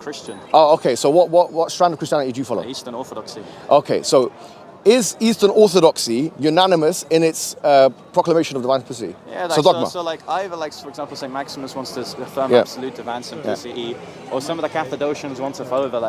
Christian. Oh, okay. So what strand of Christianity do you follow? Eastern Orthodoxy. Okay, so is Eastern Orthodoxy unanimous in its proclamation of divine simplicity? Yeah, so dogma. So like either like for example, Saint Maximus wants to affirm Yeah. absolute divine simplicity, or some of the Cappadocians want to follow the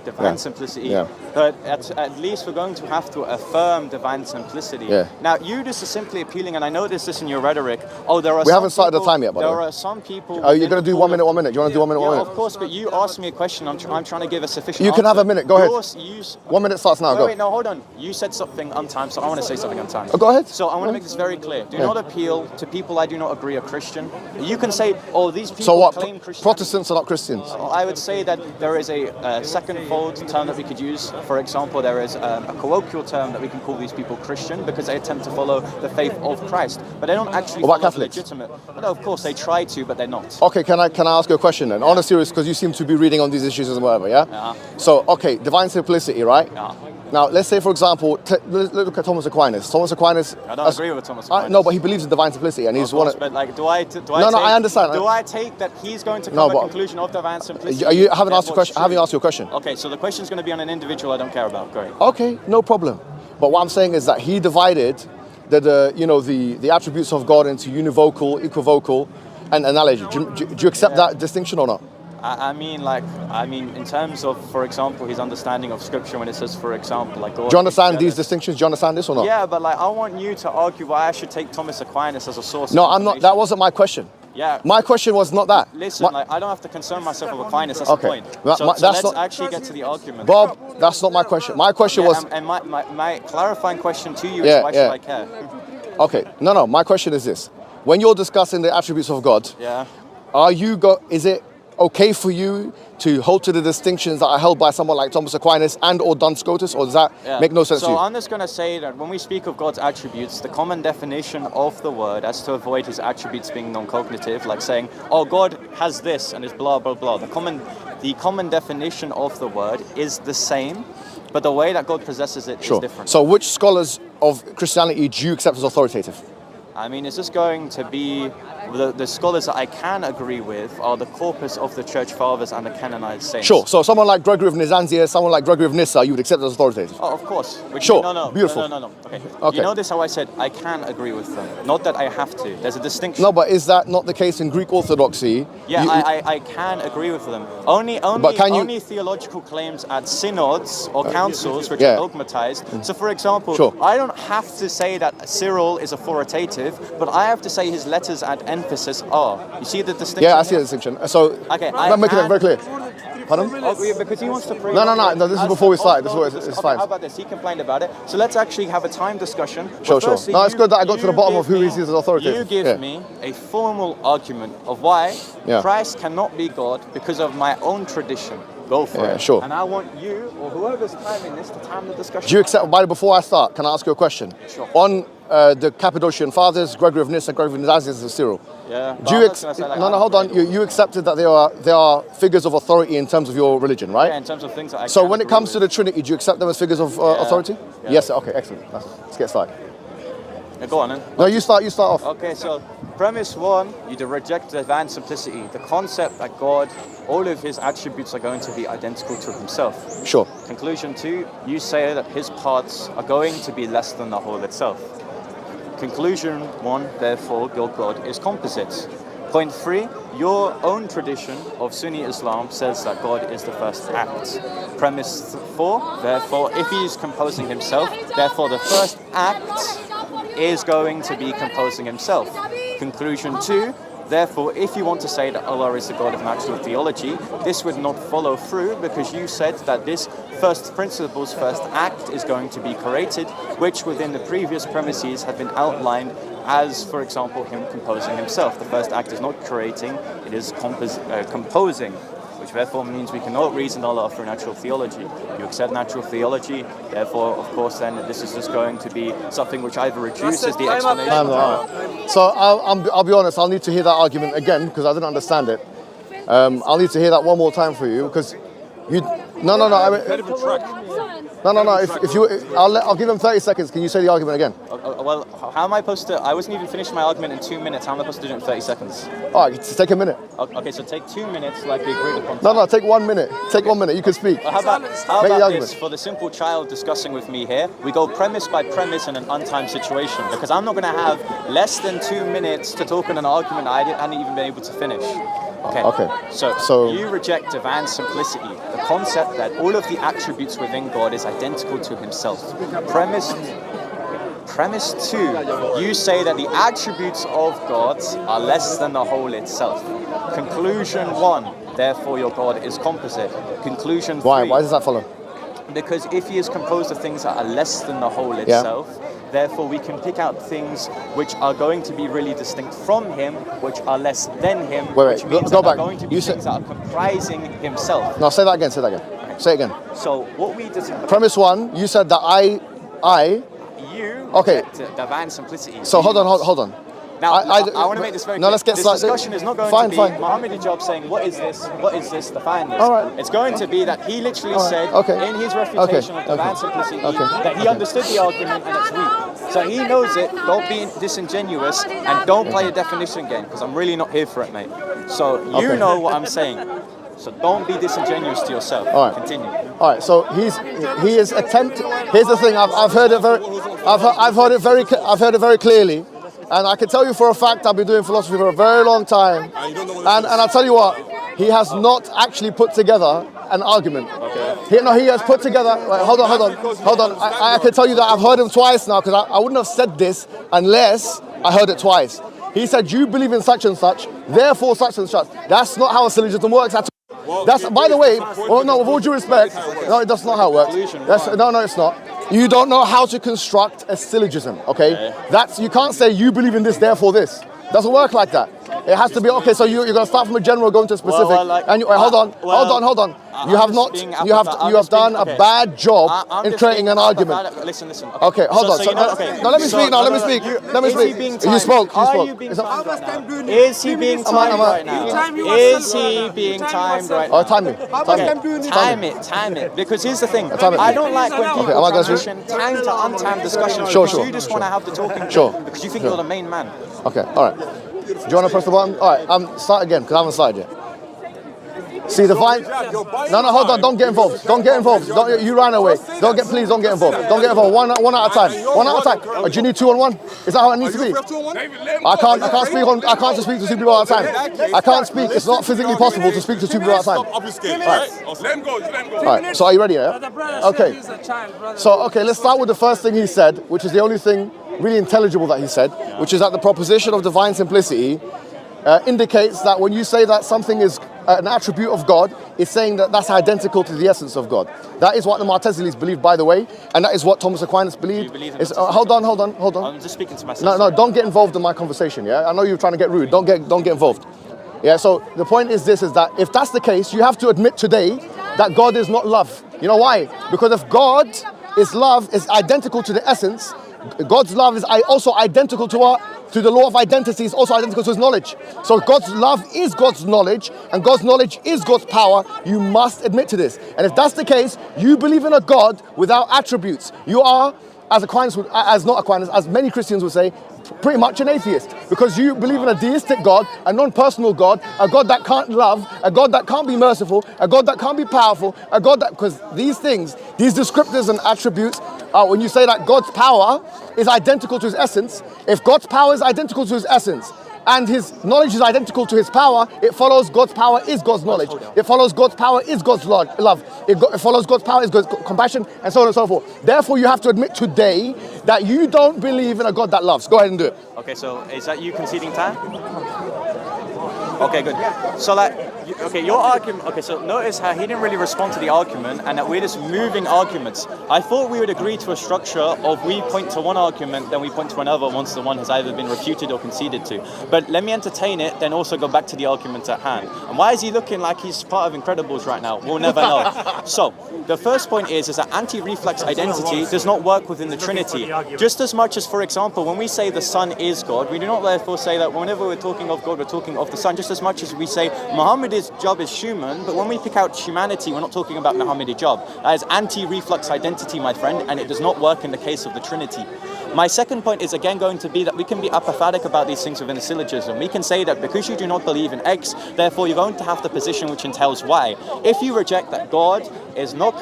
divine Yeah. simplicity. Yeah. But at least we're going to have to affirm divine simplicity. Yeah. Now you just are simply appealing, and I noticed this in your rhetoric. Oh, there are. We haven't started the time yet, by the way. There are some people. Are you going to do 1 minute, 1 minute? Do you want to do 1 minute, 1 Yeah, minute? of course. But you asked me a question. I'm trying to give a sufficient. You can answer. have a minute. Go ahead. 1 minute starts now. Go. Wait, no, hold on. You said something on time, so I want to say something on time. Oh, go ahead. So I want to make this very clear. Do not appeal to people I do not agree are Christian. You can say, oh, these people So what? claim Christianity. Protestants are not Christians. I would say that there is a second-fold term that we could use. For example, there is a colloquial term that we can call these people Christian because they attempt to follow the faith of Christ, but they don't actually What about follow Catholics? the legitimate. No, of course they try to, but they're not. Okay, can I ask you a question then? On a serious, because you seem to be reading on these issues and whatever, yeah? Yeah. So, okay, divine simplicity, right? Yeah. Now, let's say, for example, look at Thomas Aquinas. Thomas Aquinas. I don't agree with Thomas Aquinas. No, but he believes in divine simplicity, and he's one. But like, do I? No, I understand. Do I take that he's going to come to a conclusion of divine simplicity? You haven't asked a question. I haven't asked you a question. Okay, so the question is going to be on an individual I don't care about. Go ahead. Okay, no problem. But what I'm saying is that he divided the attributes of God into univocal, equivocal, and analogy. Do you accept that distinction or not? I mean, in terms of, for example, his understanding of Scripture when it says, for example, like God. Do you understand these distinctions? Do you understand this or not? Yeah, but like, I want you to argue why I should take Thomas Aquinas as a source. No, I'm not. That wasn't my question. Yeah. My question was not that. Listen, I don't have to concern myself with Aquinas. That's the point. So let's actually get to the argument. Bob, that's not my question. My question was. And my clarifying question to you is why should I care? Okay. No. My question is this: when you're discussing the attributes of God, is it okay for you to hold to the distinctions that are held by someone like Thomas Aquinas and or Duns Scotus, or does that make no sense to you? So I'm just going to say that when we speak of God's attributes, the common definition of the word, as to avoid his attributes being non-cognitive, like saying, oh, God has this and it's blah, blah, blah. The common definition of the word is the same, but the way that God possesses it is different. So which scholars of Christianity do you accept as authoritative? I mean, it's just going to be the scholars that I can agree with are the corpus of the church fathers and the canonized saints. Sure. So someone like Gregory of Nazianzus, someone like Gregory of Nyssa, you would accept as authoritative? Oh, of course. No. Beautiful. No. Okay. You notice how I said I can agree with them, not that I have to. There's a distinction. No, but is that not the case in Greek Orthodoxy? Yeah, I can agree with them. Only theological claims at synods or councils which are dogmatized. So, for example, I don't have to say that Cyril is authoritative, but I have to say his letters and emphasis are. You see the distinction? Yeah, I see the distinction. So, okay, I'm making it very clear. Pardon? Because he wants to prove... No, this is before we start. It's fine. How about this? He complained about it. So let's actually have a time discussion. Sure. No, it's good that I got to the bottom of who he sees as authoritative. You give me a formal argument of why Christ cannot be God because of my own tradition. Go for it. Sure. And I want you, or whoever's timing this, to time the discussion. Do you accept, before I start, can I ask you a question? Sure. On the Cappadocian Fathers, Gregory of Nyssa, Gregory of Nazianzus, and Cyril. Yeah. Do you hold on. You accepted that they are figures of authority in terms of your religion, right? Yeah, in terms of things that I So when it comes to the Trinity, do you accept them as figures of authority? Yeah. Yes. Okay. Excellent. Let's get started. Yeah, go on then. No, you start off. Okay, so premise one, you reject divine simplicity, the concept that God, all of his attributes are going to be identical to himself. Sure. Conclusion two, you say that his parts are going to be less than the whole itself. Conclusion one, therefore, your God is composite. Point three, your own tradition of Sunni Islam says that God is the first act. Premise four, therefore, if he is composing himself, therefore the first act is going to be composing himself. Conclusion two, therefore, if you want to say that Allah is the God of natural theology, this would not follow through because you said that this first principle's first act is going to be created, which within the previous premises have been outlined as, for example, him composing himself. The first act is not creating, it is composing, which therefore means we cannot reason Allah through natural theology. You accept natural theology, therefore, of course, then this is just going to be something which either reduces the explanation. So I'll be honest, I'll need to hear that argument again because I didn't understand it. I'll need to hear that one more time for you because No. I mean, Incredible track. no. If you, I'll give him 30 seconds. Can you say the argument again? Well, how am I supposed to? I wasn't even finished my argument in 2 minutes. How am I supposed to do it in 30 seconds? All right, take a minute. Okay, so take 2 minutes, like we agreed upon. No, take 1 minute. Take 1 minute. You can speak. How about this? For the simple child discussing with me here, we go premise by premise in an untimed situation, because I'm not going to have less than 2 minutes to talk in an argument I hadn't even been able to finish. Okay. So you reject divine simplicity, the concept that all of the attributes within God is identical to himself. Premise 2, you say that the attributes of God are less than the whole itself. Conclusion 1, therefore your God is composite. Conclusion 3. Why does that follow? Because if he is composed of things that are less than the whole itself, therefore we can pick out things which are going to be really distinct from him, which are less than him, which means go that back. Are going to be things that are comprising himself. No, say that again. Okay. Say it again. So what we Premise 1, you said that you okay. divine simplicity. So hold on. Now, I want to make this very clear. Let's get this discussion is not going to be Muhammad Hijab saying, what is this, define this. All right. It's going to be that he literally said in his refutation of divine simplicity that he understood the argument and it's weak. So he knows it, don't be disingenuous and don't play a definition game, because I'm really not here for it, mate. So you know what I'm saying. So don't be disingenuous to yourself. All right. Continue. All right. So he is attempting. Here's the thing. I've heard it very clearly. And I can tell you for a fact, I've been doing philosophy for a very long time. And I'll tell you what, he has not actually put together an argument. Okay. He has put together, hold on. I can tell you that I've heard him twice now, because I wouldn't have said this unless I heard it twice. He said, you believe in such and such, therefore such and such. That's not how a syllogism works at all. That's, by the way, with all due respect, no, that's not how it works. No, it's not. You don't know how to construct a syllogism, okay? You can't say you believe in this, therefore this. Doesn't work like that. It has to be, okay, so you're going to start from a general, going to specific. Hold on. You have done a bad job in creating an argument. Listen. Okay, hold on. Let me speak. You spoke. Is he being timed right now? Is he being timed right now? Oh, time me. Time it. Because here's the thing. I don't like when people transition time to untimed discussion. Sure. You just want to have the talking. Sure. Because you think you're the main man. Okay, all right. Do you want to press the button? All right, start again, because I haven't started yet. See the vine? No, hold on. Don't get involved. You ran away. Please don't get involved. Don't get involved. One at a time. Do you need 2 on 1? Is that how it needs to be? I can't speak to 2 people at a time. I can't speak. It's not physically possible to speak to 2 people at a time. All right. So are you ready? Yeah. Okay. So let's start with the first thing he said, which is the only thing really intelligible that he said, which is that the proposition of divine simplicity indicates that when you say that something is an attribute of God, it's saying that that's identical to the essence of God. That is what the Mu'tazilis believe, by the way, and that is what Thomas Aquinas believed. Hold on. I'm just speaking to myself. No, don't get involved in my conversation, yeah? I know you're trying to get rude. Don't get involved. Yeah, so the point is that if that's the case, you have to admit today that God is not love. You know why? Because if God is love, is identical to the essence, God's love is also identical to the law of identity, is also identical to his knowledge. So God's love is God's knowledge, and God's knowledge is God's power. You must admit to this. And if that's the case, you believe in a God without attributes. You are, as many Christians would say, pretty much an atheist, because you believe in a deistic God, a non-personal God, a God that can't love, a God that can't be merciful, a God that can't be powerful, a God that, because these things, these descriptors and attributes, when you say that God's power is identical to his essence, if God's power is identical to his essence and his knowledge is identical to his power, it follows God's power is God's knowledge. It follows God's power is God's love. It follows God's power is God's compassion, and so on and so forth. Therefore, you have to admit today that you don't believe in a God that loves. Go ahead and do it. Okay, so is that you conceding time? Okay, good. So your argument, so notice how he didn't really respond to the argument and that we're just moving arguments. I thought we would agree to a structure of we point to one argument, then we point to another once the one has either been refuted or conceded to. But let me entertain it, then also go back to the argument at hand. And why is he looking like he's part of Incredibles right now? We'll never know. So, the first point is that anti-reflex identity does not work within the Trinity. Just as much as, for example, when we say the Son is God, we do not therefore say that whenever we're talking of God, we're talking of the Son, just as much as we say Muhammad God's job is human, but when we pick out humanity, we're not talking about Muhammad's job. That is anti-reflux identity, my friend, and it does not work in the case of the Trinity. My second point is again going to be that we can be apophatic about these things within a syllogism. We can say that because you do not believe in X, therefore you're going to have the position which entails Y. If you reject that God is not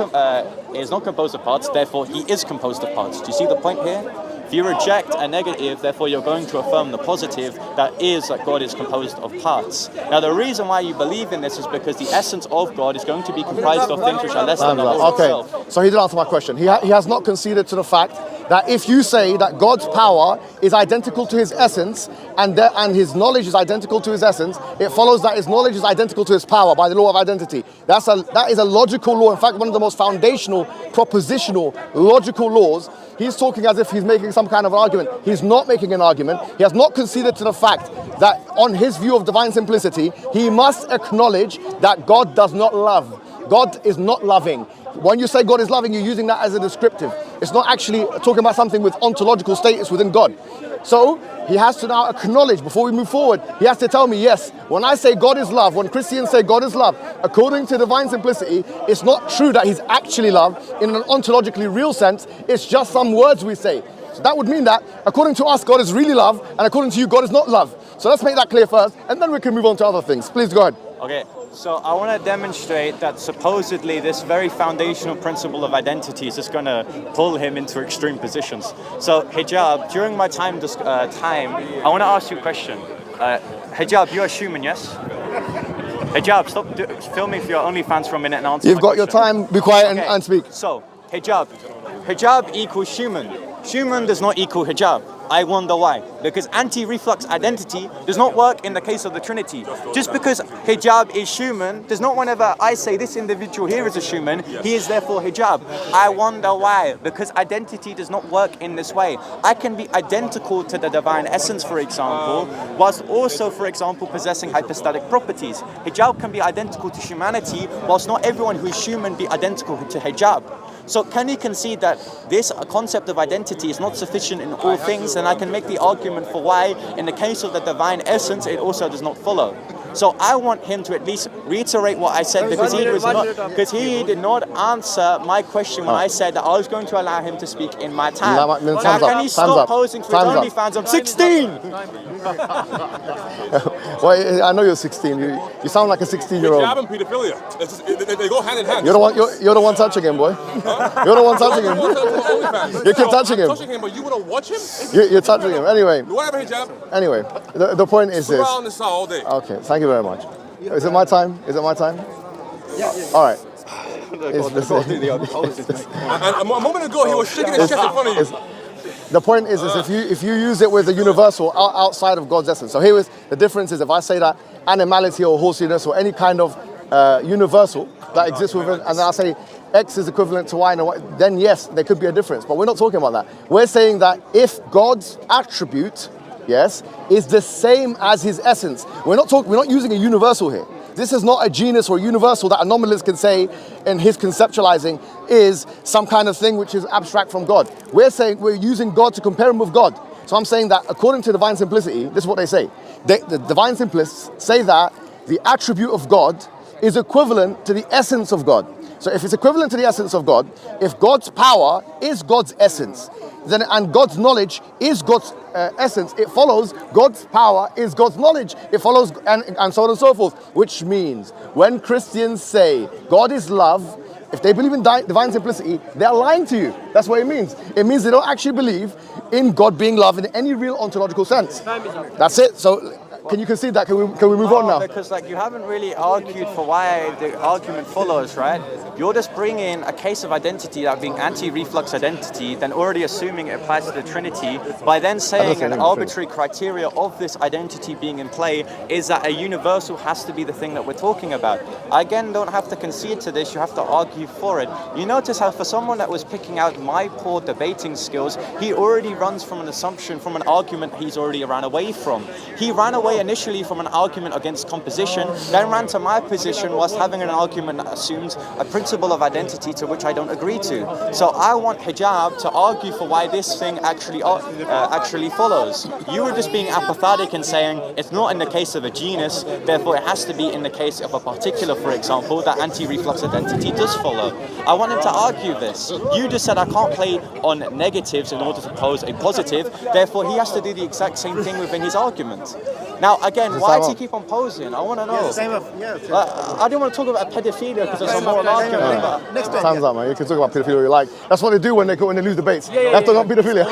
composed of parts, therefore he is composed of parts. Do you see the point here? If you reject a negative, therefore you're going to affirm the positive, that is that God is composed of parts. Now the reason why you believe in this is because the essence of God is going to be comprised of things which are less than the whole itself. So he didn't answer my question. He has not conceded to the fact that if you say that God's power is identical to his essence and his knowledge is identical to his essence, it follows that his knowledge is identical to his power by the law of identity. That is a logical law. In fact, one of the most foundational, propositional, logical laws. He's talking as if he's making some kind of an argument. He's not making an argument. He has not conceded to the fact that on his view of divine simplicity, he must acknowledge that God does not love. God is not loving. When you say God is loving, you're using that as a descriptive. It's not actually talking about something with ontological status within God. So he has to now acknowledge, before we move forward, he has to tell me, yes, when I say God is love, when Christians say God is love, according to divine simplicity, it's not true that he's actually love in an ontologically real sense. It's just some words we say. So that would mean that according to us, God is really love, and according to you, God is not love. So let's make that clear first, and then we can move on to other things. Please go ahead. Okay. So I want to demonstrate that supposedly this very foundational principle of identity is just going to pull him into extreme positions. So Hijab, during my time, I want to ask you a question. Hijab, you're a human, yes? Hijab, stop filming for your OnlyFans for a minute and answer You've got your time, be quiet and speak. So, Hijab equals human. Human does not equal hijab. I wonder why. Because anti-reflux identity does not work in the case of the Trinity. Just because hijab is human does not, whenever I say this individual here is a human, he is therefore hijab. I wonder why. Because identity does not work in this way. I can be identical to the divine essence, for example, whilst also, for example, possessing hypostatic properties. Hijab can be identical to humanity, whilst not everyone who is human be identical to hijab. So can you concede that this concept of identity is not sufficient in all things? And I can make the argument for why, in the case of the divine essence, it also does not follow. So I want him to at least reiterate what I said, because he did not answer my question when I said that I was going to allow him to speak in my time. Now can he stop posing for his OnlyFans? I'm 16! Well, I know you're 16. You sound like a 16-year-old. Hijab and pedophilia. They go hand in hand. You're the one touching him, boy. You're the one touching him. You keep touching him. But you want to watch him? You're touching him. Anyway. Whatever, hijab. Anyway, the point is this. Around this all day. Okay, thank you very much. Is it my time? Is it my time? Yeah. All right. A moment ago, he was shaking his chest in front of you. The point is if you use it with a universal outside of God's essence. So here is the difference: is if I say that animality or horsiness or any kind of universal that exists within, and then I say X is equivalent to Y, and then yes, there could be a difference. But we're not talking about that. We're saying that if God's attribute, yes, is the same as his essence, we're not using a universal here. This is not a genus or a universal that a nominalist can say in his conceptualizing is some kind of thing which is abstract from God. We're saying we're using God to compare him with God. So I'm saying that according to divine simplicity, this is what they say. The divine simplists say that the attribute of God is equivalent to the essence of God. So if it's equivalent to the essence of God, if God's power is God's essence, then and God's knowledge is God's essence, it follows God's power is God's knowledge. It follows and so on and so forth. Which means when Christians say God is love, if they believe in divine simplicity, they're lying to you. That's what it means. It means they don't actually believe in God being love in any real ontological sense. That's it. So can you concede that? Can we move on now? Because you haven't really argued for why the argument follows, right? You're just bringing a case of identity, that being anti-reflux identity, then already assuming it applies to the Trinity, by then saying an arbitrary criteria of this identity being in play is that a universal has to be the thing that we're talking about. I again don't have to concede to this, you have to argue for it. You notice how for someone that was picking out my poor debating skills, he already runs from an assumption, from an argument he's already ran away from. He ran away away initially from an argument against composition, then ran to my position whilst having an argument that assumes a principle of identity to which I don't agree to. So I want hijab to argue for why this thing actually follows. You were just being apathetic and saying it's not in the case of a genus, therefore it has to be in the case of a particular, for example, that anti-reflux identity does follow. I want him to argue this. You just said I can't play on negatives in order to pose a positive, therefore he has to do the exact same thing within his argument. Now again, why does he keep on posing? I want to know. I don't want to talk about pedophilia because there's a moral argument. Next time. Time's up, man. You can talk about pedophilia you like. That's what they do when they lose debates. They have to talk about pedophilia.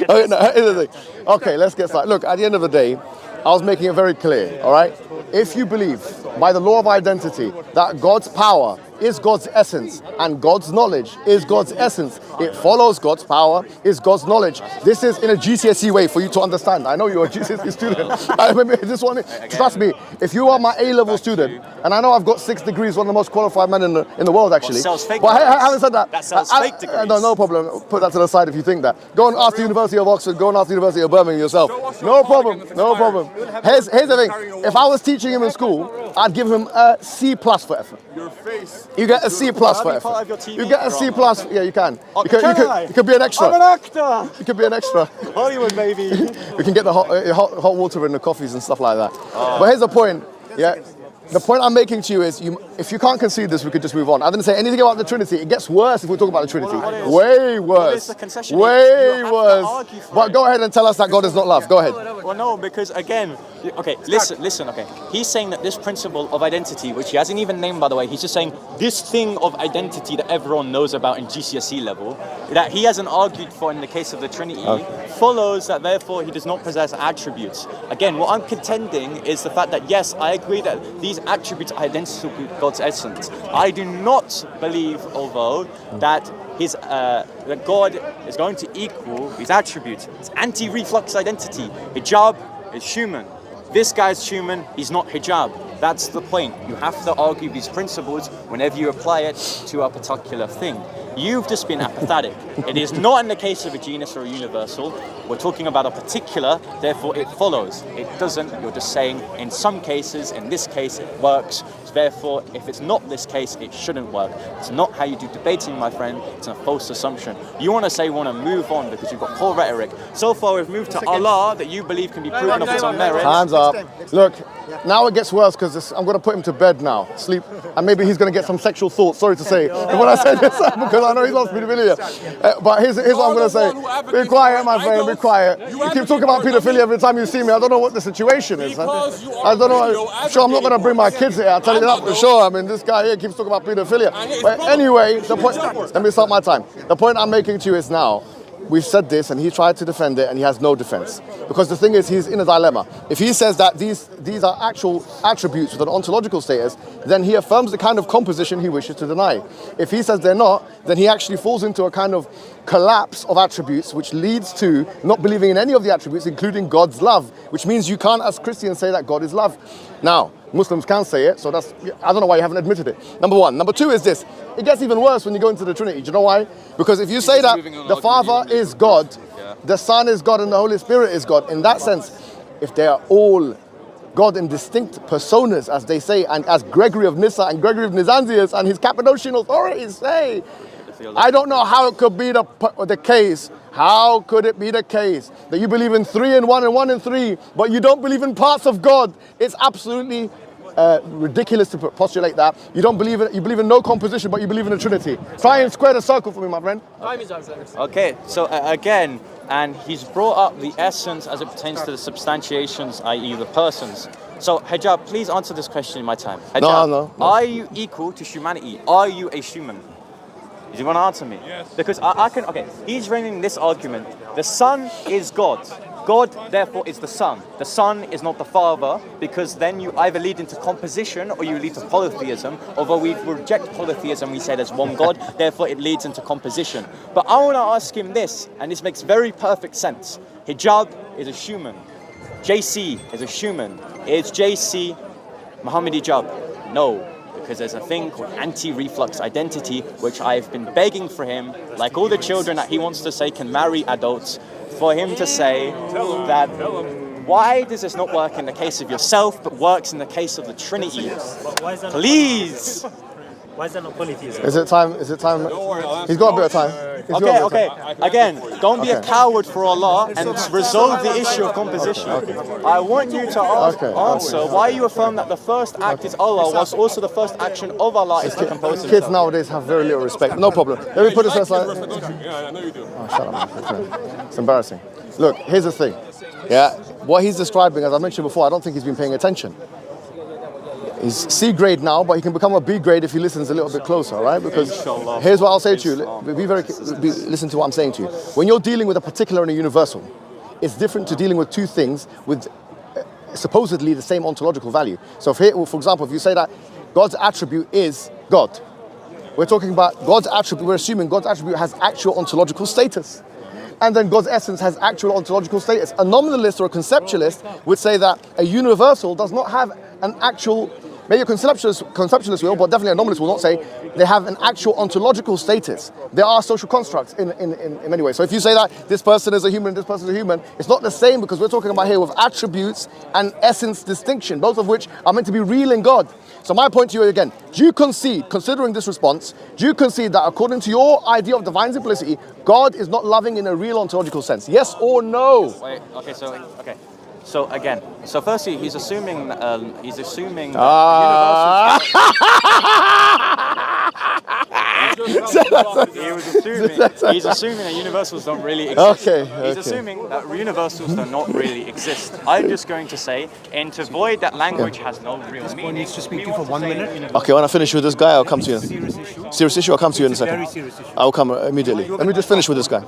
Okay, no, here's the thing. Okay, let's get started. Look, at the end of the day, I was making it very clear, all right? If you believe by the law of identity that God's power is God's essence and God's knowledge is God's essence, it follows God's power is God's knowledge. This is in a GCSE way for you to understand. I know you're a GCSE student. I remember this one. Trust me, if you are my A-level student, and I know I've got 6 degrees, one of the most qualified men in the world actually. But having said that, that sells fake degrees. No problem. Put that to the side if you think that. Go and ask the University of Oxford, go and ask the University of Birmingham yourself. No problem, no problem. Here's the thing. If I was teaching him in school, I'd give him a C+ for effort. Your face. You get a C+ for effort. You get a C+. Yeah, you can. You could be an extra. I'm an actor. You could be an extra. Hollywood, baby. We can get the hot water in the coffees and stuff like that. But here's the point. Yeah. The point I'm making to you is, if you can't concede this, we could just move on. I didn't say anything about the Trinity. It gets worse if we talk about the Trinity. Way worse. Way worse. But go ahead and tell us that God is not love. Go ahead. Well, no, because again, okay, listen, okay. He's saying that this principle of identity, which he hasn't even named, by the way, he's just saying this thing of identity that everyone knows about in GCSE level, that he hasn't argued for in the case of the Trinity, follows that therefore he does not possess attributes. Again, what I'm contending is the fact that, yes, I agree that these attributes are identical to God's essence. I do not believe, although, that that God is going to equal his attributes. It's anti-reflux identity. Hijab is human. This guy's human, he's not hijab. That's the point. You have to argue these principles whenever you apply it to a particular thing. You've just been apathetic. It is not in the case of a genus or a universal. We're talking about a particular, therefore it follows. It doesn't. You're just saying in some cases, in this case, it works. Therefore, if it's not this case, it shouldn't work. It's not how you do debating, my friend. It's a false assumption. You want to say we want to move on because you've got poor rhetoric. So far, we've moved to Allah that you believe can be proven of its own merit. Time's up. Look, now it gets worse because I'm going to put him to bed now, sleep, and maybe he's going to get some sexual thoughts. Sorry to say, when I say this, because I know he loves pedophilia. But here's what I'm going to say. Be quiet, my friend. Be quiet. You keep talking about pedophilia every time you see me. I don't know what the situation is. I don't know. Sure, I'm not going to bring my kids here. I'll tell you that for sure. I mean, this guy here keeps talking about pedophilia. But anyway, the point. Let me start my time. The point I'm making to you is now. We've said this, and he tried to defend it, and he has no defense. Because the thing is, he's in a dilemma. If he says that these are actual attributes with an ontological status, then he affirms the kind of composition he wishes to deny. If he says they're not, then he actually falls into a kind of collapse of attributes, which leads to not believing in any of the attributes, including God's love, which means you can't, as Christians, say that God is love. Now, Muslims can say it, so I don't know why you haven't admitted it. Number one. Number two is this. It gets even worse when you go into the Trinity. Do you know why? Because if you say that the Father is God, the Son is God, and the Holy Spirit is God, in that sense, if they are all God in distinct personas, as they say, and as Gregory of Nyssa and Gregory of Nazianzus and his Cappadocian authorities say, I don't know how it could be the case. How could it be the case that you believe in 3 in 1 and 1 in 3, but you don't believe in parts of God? It's absolutely ridiculous to postulate that. You don't believe in, you believe in no composition, but you believe in the Trinity. Try and square the circle for me, my friend. Okay, so again, and he's brought up the essence as it pertains to the substantiations, i.e. the persons. So, Hijab, please answer this question in my time. Hijab, no. Are you equal to humanity? Are you a human? Do you want to answer me? Yes. Because I can, okay, he's bringing this argument. The Son is God. God, therefore, is the Son. The Son is not the Father, because then you either lead into composition or you lead to polytheism. Although we reject polytheism, we say there's one God, therefore it leads into composition. But I want to ask him this, and this makes very perfect sense. Hijab is a human. JC is a human. Is JC Muhammad Hijab? No. Because there's a thing called anti-reflux identity, which I've been begging for him, like all the children that he wants to say can marry adults, for him to say that Why does this not work in the case of yourself, but works in the case of the Trinity? Please. Why is there no polytheism? Is it time? He's got a bit of time. Okay. Again, don't be a coward for Allah and resolve the issue of composition. I want you to answer why you affirm that the first act is Allah, whilst also the first action of Allah is to compose himself. Kids nowadays have very little respect. No problem. Let me put this aside. Yeah, I know you do. Oh, shut up, man. It's embarrassing. Look, here's the thing. Yeah, what he's describing, as I mentioned before, I don't think he's been paying attention. He's C grade now, but he can become a B grade if he listens a little bit closer, right? Because here's what I'll say to you. Listen to what I'm saying to you. When you're dealing with a particular and a universal, it's different to dealing with two things with supposedly the same ontological value. So for example, if you say that God's attribute is God, we're talking about God's attribute, we're assuming God's attribute has actual ontological status. And then God's essence has actual ontological status. A nominalist or a conceptualist would say that a universal does not have an actual, maybe a conceptualist will, but definitely a nominalist will not say they have an actual ontological status. There are social constructs in many ways. So if you say that this person is a human, this person is a human, it's not the same, because we're talking about here with attributes and essence distinction, both of which are meant to be real in God. So my point to you again, do you concede, considering this response, do you concede that according to your idea of divine simplicity, God is not loving in a real ontological sense? Yes or no? Wait, So again, firstly, he's assuming that he's assuming that universals don't really exist. He's assuming that universals do not really exist. I'm just going to say, and to avoid that language has no real meaning. Needs to speak for 1 minute. Okay, when I finish with this guy, I'll come to you. Serious issue? I'll come to you in a second. Very serious issue. I'll come immediately. Let me just finish with this guy.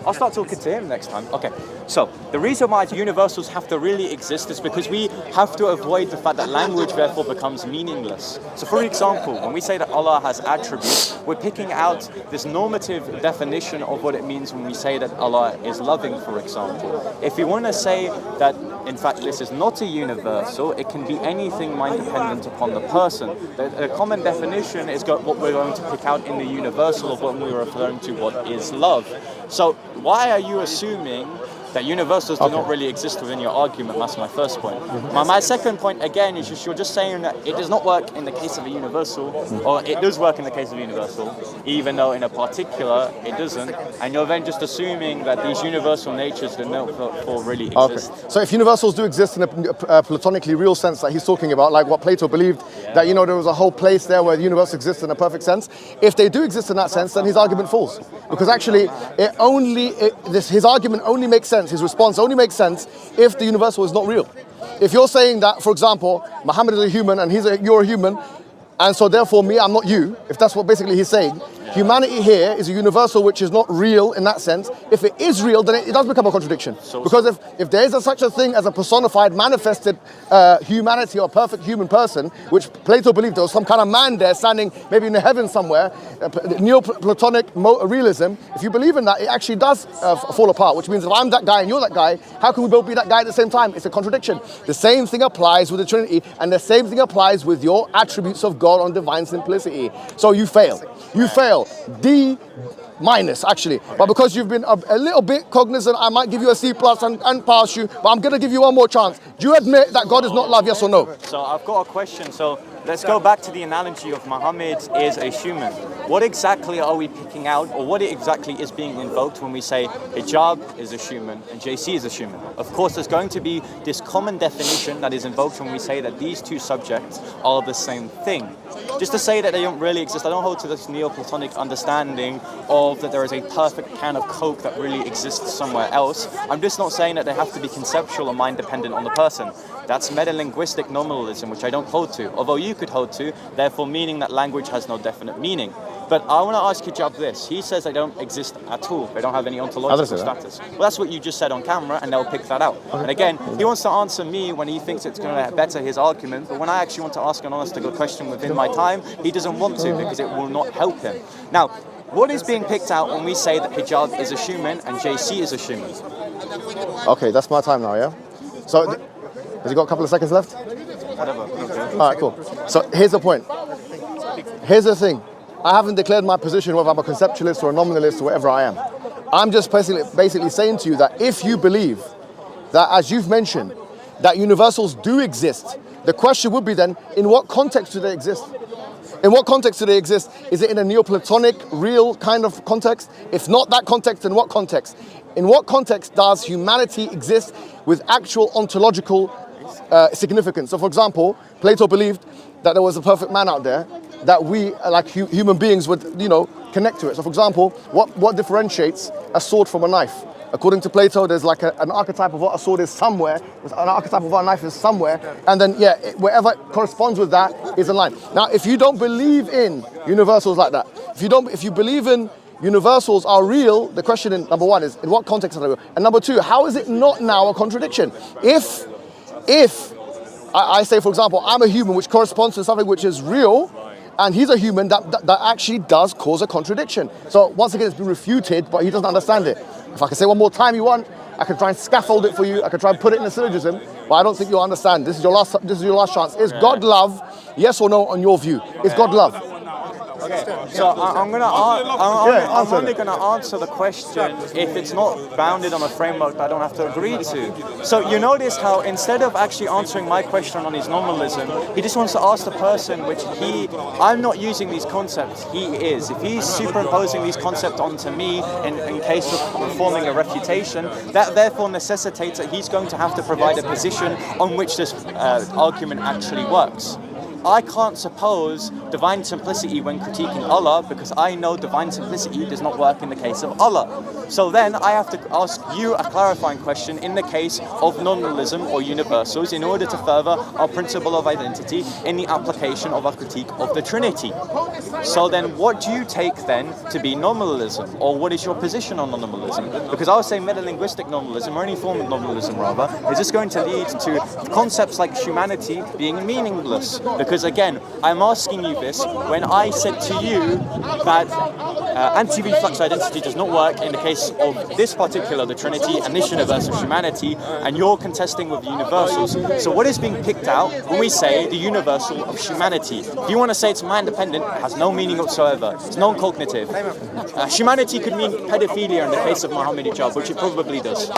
I'll start talking to him next time. Okay, so the reason why universals have to really exist is because we have to avoid the fact that language therefore becomes meaningless. So for example, when we say that Allah has attributes, we're picking out this normative definition of what it means when we say that Allah is loving, for example. If you want to say that, in fact, this is not a universal, it can be anything mind-dependent upon the person. The common definition is what we're going to pick out in the universal of when we're referring to what is love. So why are you assuming that universals do not really exist within your argument? That's my first point. My second point, again, is you're just saying that it does not work in the case of a universal, or it does work in the case of a universal, even though in a particular it doesn't, and you're then just assuming that these universal natures do not really exist. Okay. So if universals do exist in a platonically real sense that he's talking about, like what Plato believed, that there was a whole place there where the universe exists in a perfect sense, if they do exist in that sense, then his argument falls. Because actually, his argument only makes sense, his response only makes sense if the universal is not real. If you're saying that, for example, Muhammad is a human and you're a human, and so therefore me, I'm not you, if that's what basically he's saying, humanity here is a universal which is not real in that sense. If it is real, then it does become a contradiction. Because if there is such a thing as a personified, manifested humanity or perfect human person, which Plato believed there was some kind of man there standing maybe in the heavens somewhere, Neoplatonic realism, if you believe in that, it actually does fall apart, which means if I'm that guy and you're that guy, how can we both be that guy at the same time? It's a contradiction. The same thing applies with the Trinity, and the same thing applies with your attributes of God on divine simplicity. So you fail. You fail. D- actually, but because you've been a little bit cognizant, I might give you a C+ and pass you, but I'm going to give you one more chance. Do you admit that God is not love, yes or no? So I've got a question. So let's go back to the analogy of Muhammad is a human. What exactly are we picking out, or what exactly is being invoked when we say hijab is a human and JC is a human? Of course, there's going to be this common definition that is invoked when we say that these two subjects are the same thing. Just to say that they don't really exist, I don't hold to this Neoplatonic understanding of that there is a perfect can of Coke that really exists somewhere else. I'm just not saying that they have to be conceptual or mind-dependent on the person. That's metalinguistic nominalism, which I don't hold to, although you could hold to, therefore meaning that language has no definite meaning. But I want to ask Hijab this. He says they don't exist at all. They don't have any ontological status. Well, that's what you just said on camera, and they'll pick that out. And again, he wants to answer me when he thinks it's going to better his argument, but when I actually want to ask an honest to God question within my time, he doesn't want to, because it will not help him. Now, what is being picked out when we say that Hijab is a human and JC is a human? Okay, that's my time now, yeah? So, has he got a couple of seconds left? Whatever. Okay. All right, cool. So here's the point. Here's the thing. I haven't declared my position whether I'm a conceptualist or a nominalist or whatever I am. I'm just basically saying to you that if you believe that, as you've mentioned, that universals do exist. The question would be then, in what context do they exist? In what context do they exist? Is it in a Neoplatonic, real kind of context? If not that context, in what context? In what context does humanity exist with actual ontological significance? So, for example, Plato believed that there was a perfect man out there, that we, like human beings, would, connect to it. So, for example, what differentiates a sword from a knife? According to Plato, there's like an archetype of what a sword is somewhere, an archetype of what a knife is somewhere, and then, wherever corresponds with that is a line. Now, if you don't believe in universals like that, if you believe in universals are real, the question in number one is, in what context are they real? And number two, how is it not now a contradiction? If I say, for example, I'm a human which corresponds to something which is real, and he's a human, that actually does cause a contradiction. So once again, it's been refuted, but he doesn't understand it. If I can say one more time you want, I can try and scaffold it for you. I can try and put it in a syllogism, but I don't think you'll understand. This is your last chance. Is God love? Yes or no on your view? Is God love? Okay, so I'm only going to answer the question if it's not bounded on a framework that I don't have to agree to. So you notice how instead of actually answering my question on his nominalism, he just wants to ask the person which I'm not using these concepts, he is. If he's superimposing these concepts onto me in case of performing a refutation, that therefore necessitates that he's going to have to provide a position on which this argument actually works. I can't suppose divine simplicity when critiquing Allah because I know divine simplicity does not work in the case of Allah. So then I have to ask you a clarifying question in the case of nominalism or universals in order to further our principle of identity in the application of our critique of the Trinity. So then what do you take then to be nominalism, or what is your position on nominalism? Because I would say metalinguistic nominalism, or any form of nominalism rather, is just going to lead to concepts like humanity being meaningless. Because again, I'm asking you this when I said to you that anti-reflux identity does not work in the case of this particular, the Trinity, and this universe of humanity, and you're contesting with the universals. So what is being picked out when we say the universal of humanity? If you want to say it's mind-dependent, it has no meaning whatsoever. It's non-cognitive. Humanity could mean pedophilia in the case of Muhammad hijab, which it probably does.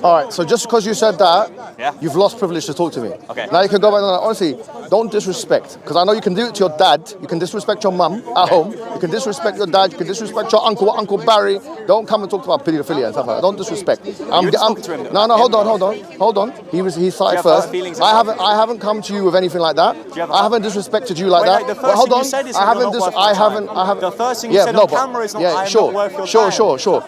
All right, so just because you said that, you've lost privilege to talk to me. Okay. Now you can go back and honestly, don't disrespect, because I know you can do it to your dad, you can disrespect your mum at home, you can disrespect your dad, you can disrespect your Uncle Barry. Don't come and talk about pedophilia and stuff like that. Don't disrespect. No, hold on. He started first. I haven't come to you with anything like that. I haven't disrespected you like that. Well, hold on. I haven't. The first thing you said on camera is not. Sure.